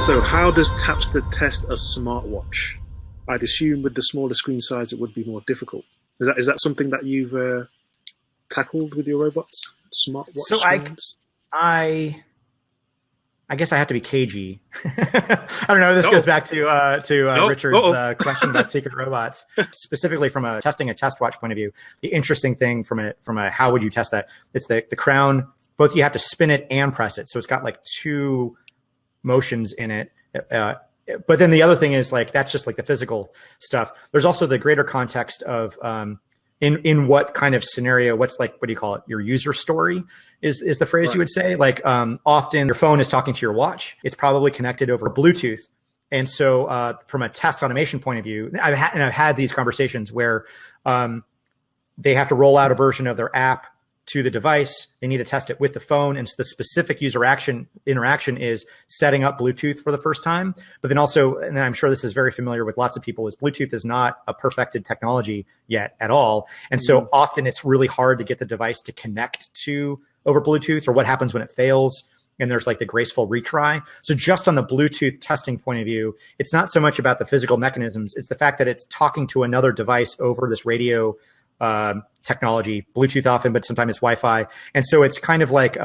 So how does Tapster test a smartwatch? I'd assume with the smaller screen size, it would be more difficult. Is that something that you've tackled with your robots? Smartwatch So screens? I guess I have to be cagey. I don't know. This goes back to Richard's question about secret robots, specifically from a testing a test watch point of view. The interesting thing from a how would you test that? It's the crown. Both you have to spin it and press it, so it's got like two motions in it. But then the other thing is like that's just like the physical stuff. There's also the greater context of in what kind of scenario, what's like, what do you call it? Your user story is the phrase you would say. Like often your phone is talking to your watch. It's probably connected over Bluetooth. And so from a test automation point of view, I've had these conversations where they have to roll out a version of their app to the device. They need to test it with the phone. And so the specific user interaction is setting up Bluetooth for the first time. But then also, and I'm sure this is very familiar with lots of people, is Bluetooth is not a perfected technology yet at all. And so often it's really hard to get the device to connect to over Bluetooth, or what happens when it fails. And there's like the graceful retry. So just on the Bluetooth testing point of view, it's not so much about the physical mechanisms. It's the fact that it's talking to another device over this radio technology, Bluetooth often, but sometimes it's Wi-Fi. And so it's kind of like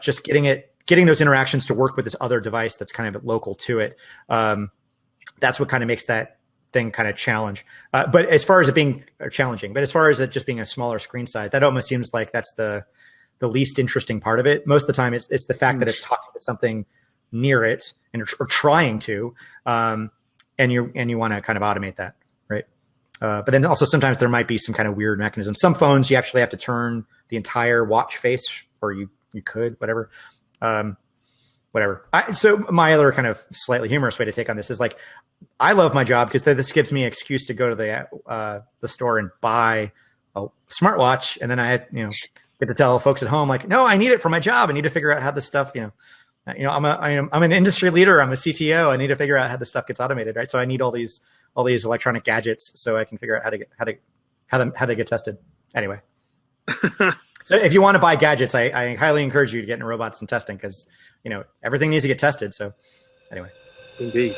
just getting those interactions to work with this other device that's kind of local to it. That's what kind of makes that thing kind of challenge. But as far as it being challenging, but as far as it just being a smaller screen size, that almost seems like that's the least interesting part of it. Most of the time it's the fact that it's talking to something near it or trying to, and you want to kind of automate that. Right. But then also sometimes there might be some kind of weird mechanism. Some phones, you actually have to turn the entire watch face, or you could, whatever. So my other kind of slightly humorous way to take on this is like, I love my job because this gives me an excuse to go to the store and buy a smartwatch. And then I get to tell folks at home, like, no, I need it for my job. I need to figure out how this stuff, I'm an industry leader. I'm a CTO. I need to figure out how this stuff gets automated. Right. So I need all these electronic gadgets so I can figure out how they get tested. Anyway. So if you want to buy gadgets, I highly encourage you to get into robots and testing because, everything needs to get tested. So anyway. Indeed.